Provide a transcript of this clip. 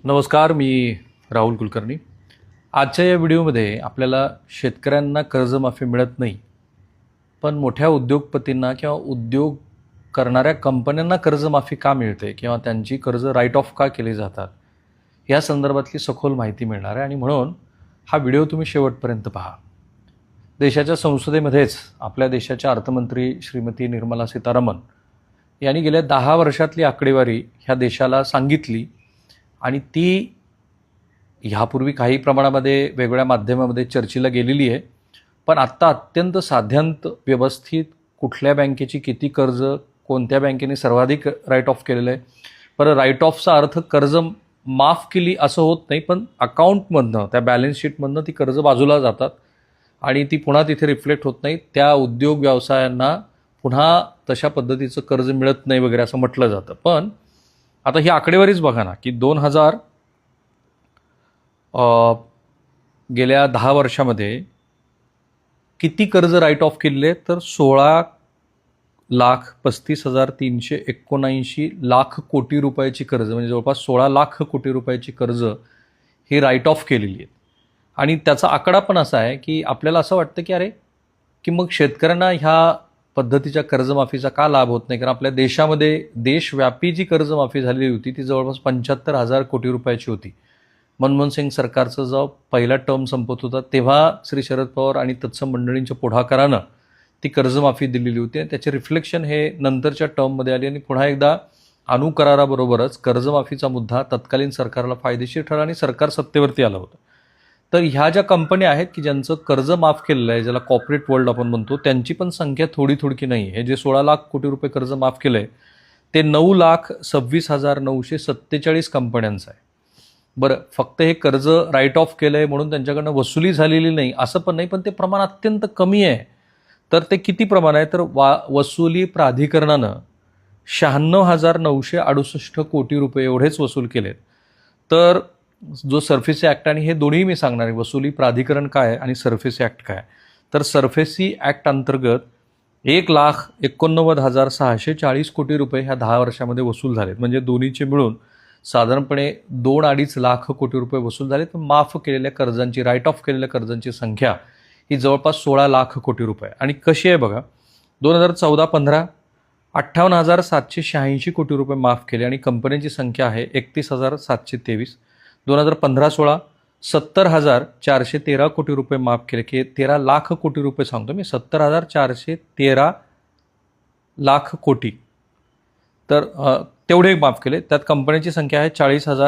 नमस्कार, मी राहुल कुलकर्णी. आजच्या या व्हिडिओमध्ये आपल्याला शेतकऱ्यांना कर्जमाफी मिळत नाही, पण मोठ्या उद्योगपतींना किंवा उद्योग करणाऱ्या कंपन्यांना कर्जमाफी का मिळते किंवा त्यांची कर्ज राईट ऑफ का केली जातात, या संदर्भातली सखोल माहिती मिळणार आहे. आणि म्हणून हा व्हिडिओ तुम्ही शेवटपर्यंत पहा. देशाच्या संसदेमध्येच आपल्या देशाच्या अर्थमंत्री श्रीमती निर्मला सीतारामन यांनी गेल्या 10 वर्षातली आकडेवारी ह्या देशाला सांगितली आणि ती ह्यापूर्वी काही प्रमाणामध्ये वेगवेगळ्या माध्यमामध्ये चर्चेला गेलेली आहे. पण आत्ता अत्यंत साध्यांत व्यवस्थित कुठल्या बँकेची किती कर्ज कोणत्या बँकेने सर्वाधिक राईट ऑफ केलेलं आहे. बरं, राईट ऑफचा अर्थ कर्ज माफ केली असं होत नाही, पण अकाउंटमधनं त्या बॅलन्स शीटमधनं ती कर्ज बाजूला जातात आणि ती पुन्हा तिथे रिफ्लेक्ट होत नाही. त्या उद्योग व्यवसायांना पुन्हा तशा पद्धतीचं कर्ज मिळत नाही वगैरे असं म्हटलं जातं. पण आता ही आकडेवारीच बघा ना, की गेल्या 10 वर्षामध्ये किती कर्ज राईट ऑफ केले, तर 16,35,379 लाख कोटी रुपयाची कर्ज, म्हणजे जवळपास 16 लाख कोटी रुपयाची कर्ज ही राईट ऑफ केलेली आहेत. आणि त्याचा आकडा पण असा आहे की आपल्याला असं वाटतं की अरे, की मग शेतकऱ्यांना ह्या पद्धतीच्या कर्जमाफीचा का लाभ होत नाही. कारण आपल्या देशामध्ये देशव्यापी जी कर्जमाफी झालेली होती ती जवळपास 75,000 कोटी रुपयाची होती. मनमोहन सिंग सरकारचा जो पहिला टर्म संपत होता तेव्हा श्री शरद पवार आणि तत्सम मंडळींच्या पुढाकारानं ती कर्जमाफी दिलेली होती. आणि त्याचे रिफ्लेक्शन हे नंतरच्या टर्ममध्ये आली आणि पुन्हा एकदा अनुकराराबरोबरच कर्जमाफीचा मुद्दा तत्कालीन सरकारला फायदेशीर ठरला आणि सरकार सत्तेवरती आलं होतं. तर ह्या ज्या कंपन्या आहेत की ज्यांचं कर्ज माफ केलेलं आहे, ज्याला कॉर्पोरेट वर्ल्ड आपण म्हणतो, त्यांची पण संख्या थोडी नाही. हे जे 16 लाख कोटी रुपये कर्ज माफ केलं आहे ते 9,26,947 कंपन्यांचं आहे. बरं, फक्त हे कर्ज राईट ऑफ केलं आहे म्हणून त्यांच्याकडनं वसुली झालेली नाही असं पण नाही, पण ते प्रमाण अत्यंत कमी आहे. तर ते किती प्रमाण आहे, तर वसुली प्राधिकरणानं 96,968 कोटी रुपये एवढेच वसूल केलेत. तर जो सरफेसी ॲक्ट, आणि हे दोन्ही मी सांगणार आहे, वसुली प्राधिकरण काय आहे आणि सरफेसी ॲक्ट काय आहे. तर सरफेसी ॲक्ट अंतर्गत 1,89,640 कोटी रुपये ह्या 10 वर्षामध्ये वसूल झालेत. म्हणजे दोन्हीचे मिळून साधारणपणे 2-2.5 लाख कोटी रुपये वसूल झाले. तर माफ केलेल्या कर्जांची, राईट ऑफ केलेल्या कर्जांची संख्या ही जवळपास 16 लाख कोटी रुपये. आणि कशी आहे बघा, 2014-15 58,786 कोटी रुपये माफ केले आणि कंपन्यांची संख्या आहे 31,723. 2015-16 70,413 कोटी रुपये माफ केले, की 13 लाख कोटी रुपये सांगतो मी, 70,413 लाख कोटी. तर तेवढे माफ केले. त्यात कंपन्यांची संख्या आहे 40,000